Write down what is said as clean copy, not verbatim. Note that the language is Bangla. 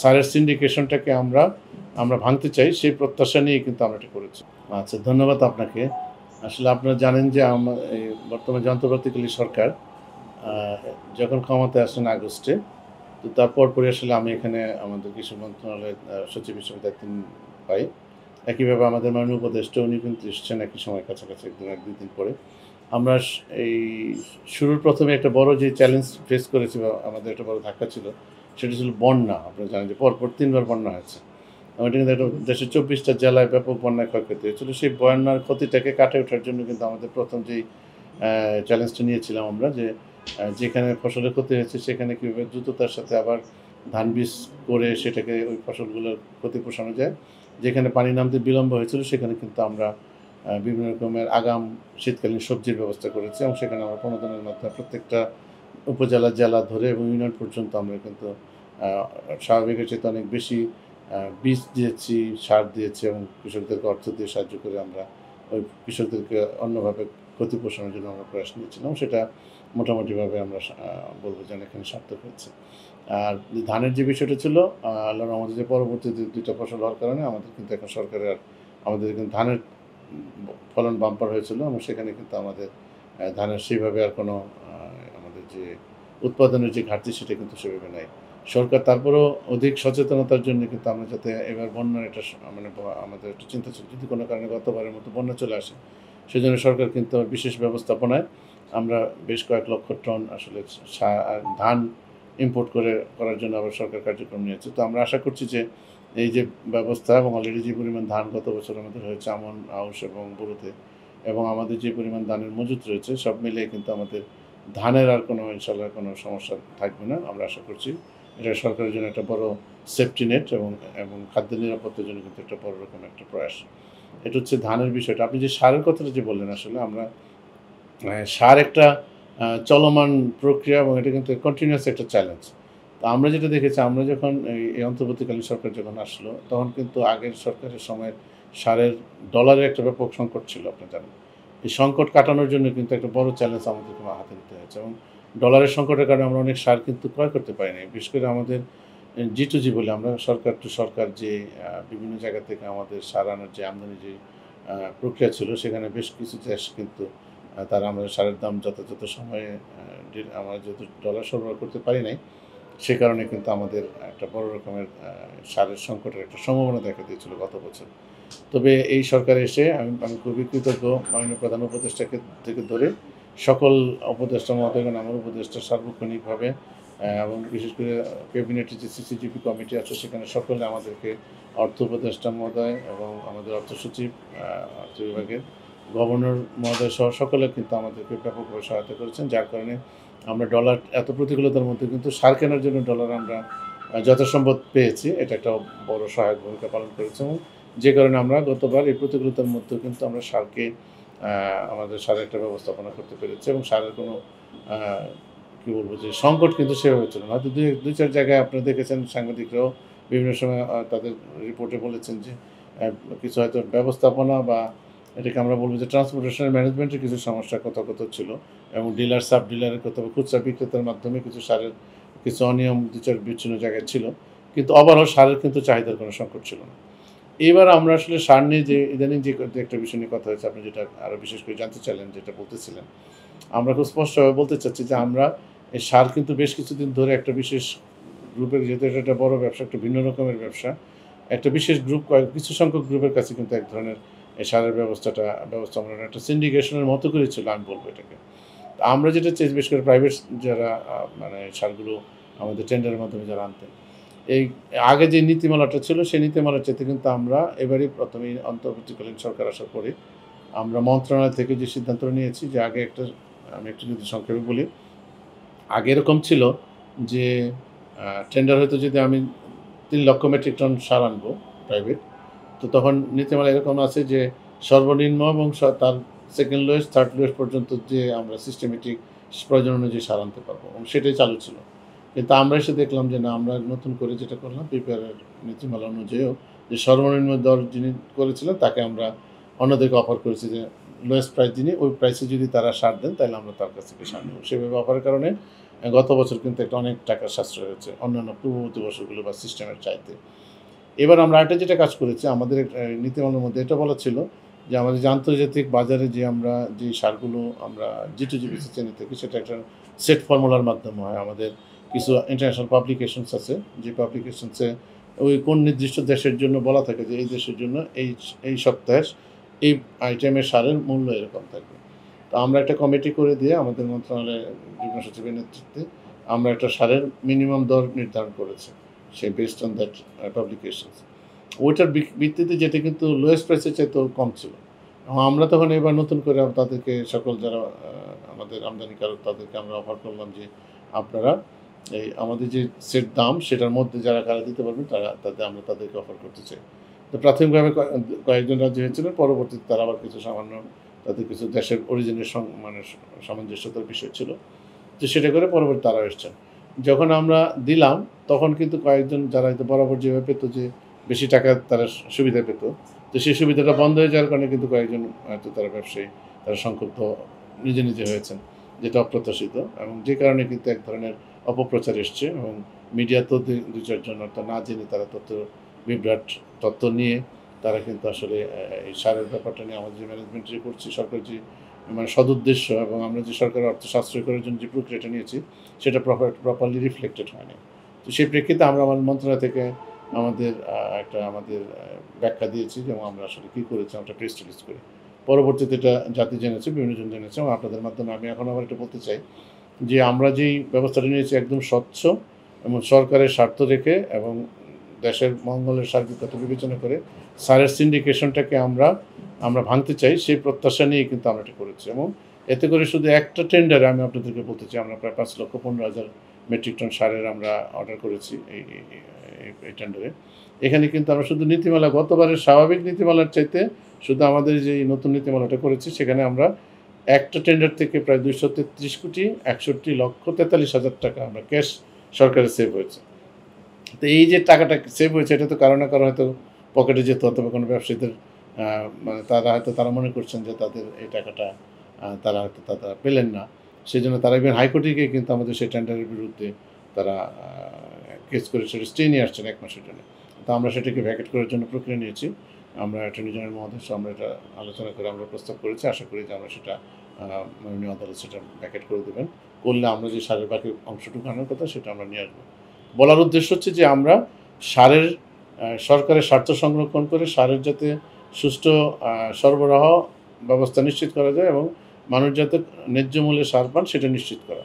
সারের সিন্ডিকেশনটাকে আমরা আমরা ভাঙতে চাই, সেই প্রত্যাশা নিয়ে কিন্তু আমরা এটা করেছি। আচ্ছা, ধন্যবাদ আপনাকে। আসলে আপনারা জানেন যে এই বর্তমান যে অন্তর্বর্তীকালীন সরকার আ যখন ক্ষমতায় আসেন আগস্টে, তো তার পরপরই আসলে আমি এখানে আমাদের কৃষি মন্ত্রণালয়ের সচিব হিসেবে দায়িত্ব পাই। একইভাবে আমাদের মাননীয় উপদেষ্টা উনি কিন্তু এসছেন একই সময় কাছাকাছি ১-২ দিন পরে। আমরা এই শুরুর ১ম এ একটা বড় যে চ্যালেঞ্জ ফেস করেছি বা আমাদের একটা বড় ধাক্কা ছিল, সেটা ছিল বন্যা। আপনারা জানেন যে পরপর ৩ বার বন্যা হয়েছে। এটা কিন্তু একটা দেশের ২৪ টা জেলায় ব্যাপক বন্যায় ক্ষয়ক্ষতি হয়েছিল। সেই বন্যার ক্ষতিটাকে কাটিয়ে ওঠার জন্য কিন্তু আমাদের ১ম যেই চ্যালেঞ্জটা নিয়েছিলাম আমরা যে যেখানে ফসলের ক্ষতি হয়েছে সেখানে কীভাবে দ্রুততার সাথে আবার ধান বীজ করে সেটাকে ওই ফসলগুলোর ক্ষতি পোষানো যায়। যেখানে পানি নামতে বিলম্ব হয়েছিল সেখানে কিন্তু আমরা বিভিন্ন রকমের আগাম শীতকালীন সবজির ব্যবস্থা করেছি এবং সেখানে আমরা ১৫ দিনের মাধ্যমে প্রত্যেকটা উপজেলা, জেলা ধরে এবং ইউনিয়ন পর্যন্ত আমরা কিন্তু আ স্বাভাবিকের চাইতে অনেক বেশি বীজ দিয়েছি, সার দিয়েছি এবং কৃষকদেরকে অর্থ দিয়ে সাহায্য করে আমরা ওই কৃষকদেরকে অন্যভাবে ক্ষতি পোষণের জন্য আমরা প্রয়াস নিয়েছিলাম। সেটা মোটামুটিভাবে আমরা বলব যে অনেকখানি সার্থক হয়েছে। আর ধানের যে বিষয়টা ছিল আল্লাহর রহমতে যে পরবর্তী ২ টা ফসল হওয়ার কারণে আমাদের কিন্তু এখন সরকারের আমাদের কিন্তু ধানের ফলন বাম্পার হয়েছিল এবং সেখানে কিন্তু আমাদের ধানের সেইভাবে আর কোনো আমাদের যে উৎপাদনের যে ঘাটতি সেটা কিন্তু সেভাবে নাই। সরকার তারপরেও অধিক সচেতনতার জন্য কিন্তু আমরা যাতে এবার বন্যার একটা মানে আমাদের একটা চিন্তা ছিল যদি কোনো কারণে গতবারের মতো বন্যা চলে আসে, সেজন্য সরকার কিন্তু বিশেষ ব্যবস্থাপনায় আমরা বেশ কয়েক লক্ষ টন আসলে ধান ইম্পোর্ট করার জন্য আবার সরকার কার্যক্রম নিয়েছে। তো আমরা আশা করছি যে এই যে ব্যবস্থা এবং অলরেডি যে পরিমাণ ধান গত বছর আমাদের হয়েছে আমন, আউশ এবং বোরোতে এবং আমাদের যে পরিমাণ ধানের মজুত রয়েছে সব মিলিয়ে কিন্তু আমাদের ধানের আর কোনো ইনশাআল্লাহ কোনো সমস্যা থাকবে না। আমরা আশা করছি। এটা সরকারের জন্য একটা বড় সেফটি নেট এবং খাদ্য নিরাপত্তার জন্য কিন্তু একটা বড় রকমের একটা প্রয়াস। এটা হচ্ছে ধানের বিষয়টা। আপনি যে সারের কথাটা যে বললেন আসলে আমরা সার একটা চলমান প্রক্রিয়া এবং এটা কিন্তু কন্টিনিউয়াস একটা চ্যালেঞ্জ। তো আমরা যেটা দেখেছি আমরা যখন এই অন্তর্বর্তীকালীন সরকার যখন আসলো, তখন কিন্তু আগের সরকারের সময়ের সারের ডলারের একটা ব্যাপক সংকট ছিল আপনারা জানেন। এই সংকট কাটানোর জন্য কিন্তু একটা বড় চ্যালেঞ্জ আমাদেরকে হাতে নিতে হয়েছে এবং ডলারের সংকটের কারণে আমরা অনেক সার কিন্তু ক্রয় করতে পারি নাই। বিশেষ করে আমাদের জি2জি বলে আমরা সরকার টু সরকার যে বিভিন্ন জায়গা থেকে আমাদের সার আনার যে আমদানি যে প্রক্রিয়া ছিল সেখানে বেশ কিছু দেশ কিন্তু তারা আমাদের সারের দাম যথাযথ সময়ে আমরা যেহেতু ডলার সরবরাহ করতে পারি নাই, সে কারণে কিন্তু আমাদের একটা বড় রকমের সারের সংকটের একটা সম্ভাবনা দেখা দিয়েছিল গত বছর। তবে এই সরকার এসে আমি খুবই কৃতজ্ঞ মাননীয় প্রধান উপদেষ্টাকে থেকে ধরে সকল উপদেষ্টা মহোদয়গণ আমার উপদেষ্টা সার্বক্ষণিকভাবে এবং বিশেষ করে ক্যাবিনেটের যে সিসিটিভি কমিটি আছে সেখানে সকলে আমাদেরকে অর্থ উপদেষ্টা মহোদয় এবং আমাদের অর্থ সচিব অর্থ বিভাগের গভর্নর মহোদয় সহ সকলে কিন্তু আমাদেরকে ব্যাপকভাবে সহায়তা করেছেন। যার কারণে আমরা ডলার এত প্রতিকূলতার মধ্যে কিন্তু সার কেনার জন্য ডলার আমরা যথাসম্ভব পেয়েছি। এটা একটা বড় সহায়ক ভূমিকা পালন করেছে এবং যে কারণে আমরা গতবার এই প্রতিকূলতার মধ্যেও কিন্তু আমরা সারকে আমাদের সারের একটা ব্যবস্থাপনা করতে পেরেছি এবং সারের কোনো কী বলবো যে সংকট কিন্তু সেভাবে ছিল না। হয়তো ২-৪ জায়গায় আপনারা দেখেছেন সাংবাদিকরাও বিভিন্ন সময় তাদের রিপোর্টে বলেছেন যে কিছু হয়তো ব্যবস্থাপনা বা এটাকে আমরা বলব যে ট্রান্সপোর্টেশন ম্যানেজমেন্টের কিছু সমস্যা কোথাও ছিল এবং ডিলার সাব ডিলারের কোথাও খুচরা বিক্রেতার মাধ্যমে কিছু সারের কিছু অনিয়ম ২-৪ বিচ্ছিন্ন জায়গায় ছিল। কিন্তু ওভারঅল সারের কিন্তু চাহিদার কোনো সংকট ছিল না। এবার আমরা আসলে সার নিয়ে যে ইদানিং যে একটা বিষয় নিয়ে কথা হয়েছে আপনি যেটা আরও বিশেষ করে জানতে চাইলেন যেটা বলতেছিলেন, আমরা খুব স্পষ্টভাবে বলতে চাচ্ছি যে আমরা এই সার কিন্তু বেশ কিছুদিন ধরে একটা বিশেষ গ্রুপের যেহেতু এটা একটা বড় ব্যবসা, একটা ভিন্ন রকমের ব্যবসা, একটা বিশেষ গ্রুপ কিছু সংখ্যক গ্রুপের কাছে কিন্তু এক ধরনের এই সারের ব্যবস্থাপনার একটা সিন্ডিকেশনের মতো করে ছিল আমি বলব এটাকে। আমরা যেটা চাই বিশেষ করে প্রাইভেট যারা মানে সারগুলো আমাদের টেন্ডারের মাধ্যমে যারা আনতেন, এই আগে যে নীতিমালাটা ছিল সেই নীতিমালার চাইতে কিন্তু আমরা এবারই প্রথমেই অন্তর্বর্তীকালীন সরকার আসার পরে আমরা মন্ত্রণালয় থেকে যে সিদ্ধান্তটা নিয়েছি যে আগে আমি একটু যদি সংক্ষেপে বলি, আগে এরকম ছিল যে টেন্ডার হয়তো যদি আমি ৩ লক্ষ মেট্রিক টন সার আনবো প্রাইভেট, তো তখন নীতিমালা এরকম আছে যে সর্বনিম্ন এবং তার সেকেন্ড লোয়েস্ট, থার্ড লোয়েস্ট পর্যন্ত যে আমরা সিস্টেমেটিক প্রয়োজন অনুযায়ী সার আনতে পারবো এবং সেটাই চালু ছিল। কিন্তু আমরা এসে দেখলাম যে না আমরা নতুন করে যেটা করলাম প্রিপেয়ারের নীতিমালা অনুযায়ীও যে সর্বনিম্ন দর যিনি করেছিলেন তাকে আমরা অন্যদেরকে অফার করেছি যে লোয়েস্ট প্রাইস যিনি ওই প্রাইসে যদি তারা সার দেন তাহলে আমরা তার কাছ থেকে সার নেব। সেভাবে অফারের কারণে গত বছর কিন্তু একটা অনেক টাকা সাশ্রয় হয়েছে অন্যান্য পূর্ববর্তী বছরগুলো বা সিস্টেমের চাইতে। এবার আমরা আরেকটা যেটা কাজ করেছি আমাদের নীতিমালার মধ্যে এটা বলা ছিল যে আমাদের যে আন্তর্জাতিক বাজারে যে আমরা যে সারগুলো আমরা G2G চেনে থাকি সেটা একটা সেট ফর্মুলার মাধ্যমে হয়। আমাদের কিছু ইন্টারন্যাশনাল পাবলিকেশনস আছে যে পাবলিকেশনসে ওই কোন নির্দিষ্ট দেশের জন্য বলা থাকে যে এই দেশের জন্য এই সপ্তাহের এই আইটেমের সারের মূল্য এরকম থাকবে। তো আমরা একটা কমিটি করে দিয়ে আমাদের মন্ত্রণালয়ের যুগ্ম সচিবের নেতৃত্বে আমরা একটা সারের মিনিমাম দর নির্ধারণ করেছি সেই বেসড অন দ্যাট পাবলিকেশনস। ওইটার ভিত্তিতে যেটা কিন্তু লোয়েস্ট প্রাইসের চাইতেও কম ছিল। আমরা তখন এবার নতুন করে তাদেরকে সকল যারা আমাদের আমদানিকারক তাদেরকে আমরা অফার করলাম যে আপনারা এই আমাদের যে সেট দাম সেটার মধ্যে যারা কারা দিতে পারবেন আমরা তাদেরকে অফার করতে চাই। তো প্রাথমিকভাবে কয়েকজন রাজি হয়েছিলেন, পরবর্তীতে তারা আবার কিছু সামান্য তাদের কিছু দেশের অরিজিনের মানে সামঞ্জস্যতার বিষয় ছিল, তো সেটা করে পরবর্তী তারা এসছেন। যখন আমরা দিলাম তখন কিন্তু কয়েকজন যারা হয়তো বরাবর যেভাবে পেত যে বেশি টাকা তারা সুবিধা পেত, তো সেই সুবিধাটা বন্ধ হয়ে যাওয়ার কারণে কিন্তু কয়েকজন হয়তো তারা ব্যবসায়ী তারা সংক্ষুব্ধ নিজে হয়েছেন, যেটা অপ্রত্যাশিত এবং যে কারণে কিন্তু এক ধরনের অপপ্রচার এসছে এবং মিডিয়াতেও দু চারজন অর্থাৎ না জেনে তারা বিভ্রাট তথ্য নিয়ে তারা কিন্তু আসলে এই সারের ব্যাপারটা নিয়ে আমাদের যে ম্যানেজমেন্ট যে করছি সরকার যে মানে সদুদ্দেশ্য এবং আমরা যে সরকারের অর্থ সাশ্রয় করার জন্য যে প্রক্রিয়াটা নিয়েছি সেটা প্রপারলি রিফ্লেক্টেড হয়নি। তো সেই প্রেক্ষিতে আমরা আমাদের মন্ত্রণালয় থেকে আমাদের আমাদের ব্যাখ্যা দিয়েছি এবং আমরা আসলে কী করেছি আমরা প্রেস রিলিজ করি। পরবর্তীতে এটা জাতি জেনেছে, বিভিন্নজন জেনেছে এবং আপনাদের মাধ্যমে আমি এখন আবার এটা বলতে চাই যে আমরা যেই ব্যবস্থাটা নিয়েছি একদম স্বচ্ছ এবং সরকারের স্বার্থ রেখে এবং দেশের মঙ্গলের সার্বিকতা বিবেচনা করে সারের সিন্ডিকেশনটাকে আমরা ভাঙতে চাই সেই প্রত্যাশা নিয়ে কিন্তু আমরা এটা করেছি এবং এতে করে শুধু একটা টেন্ডারে আমি আপনাদেরকে বলতে চাই আমরা প্রায় 5,15,000 মেট্রিক টন সারের আমরা অর্ডার করেছি এই টেন্ডারে। এখানে কিন্তু আমরা শুধু নীতিমালা গতবারের স্বাভাবিক নীতিমালার চাইতে শুধু আমাদের যে নতুন নীতিমালাটা করেছি সেখানে আমরা একটা টেন্ডার থেকে প্রায় 233,61,43,000 টাকা আমরা ক্যাশ সরকারের সেভ হয়েছে। তো এই যে টাকাটা সেভ হয়েছে এটা তো কারো না কারো হয়তো পকেটে যেত অথবা কোনো ব্যবসায়ীদের মানে তারা মনে করছেন যে তাদের এই টাকাটা তারা হয়তো পেলেন না, সেই জন্য তারা ইভেন হাইকোর্টে গিয়ে কিন্তু আমাদের সেই টেন্ডারের বিরুদ্ধে তারা কেস করে সেটা স্টে নিয়ে আসছেন 1 মাসের জন্য। তো আমরা সেটাকে ভ্যাকেট করার জন্য প্রক্রিয়া নিয়েছি। আমরা অ্যাটর্নি জেনারেল মহোদয়ের সঙ্গে আমরা এটা আলোচনা করে আমরা প্রস্তাব করেছি, আশা করি যে আমরা সেটা মাননীয় আদালত সেটা ভ্যাকেট করে দেবেন, করলে আমরা যে সারের বাকি অংশটুকু আনার কথা সেটা আমরা নিয়ে আসবো। বলার উদ্দেশ্য হচ্ছে যে আমরা সারের সরকারের স্বার্থ সংরক্ষণ করে সারের যাতে সুষ্ঠু সরবরাহ ব্যবস্থা নিশ্চিত করা যায় এবং মানুষ যাতে ন্যায্য মূল্যে সার পান সেটা নিশ্চিত করা।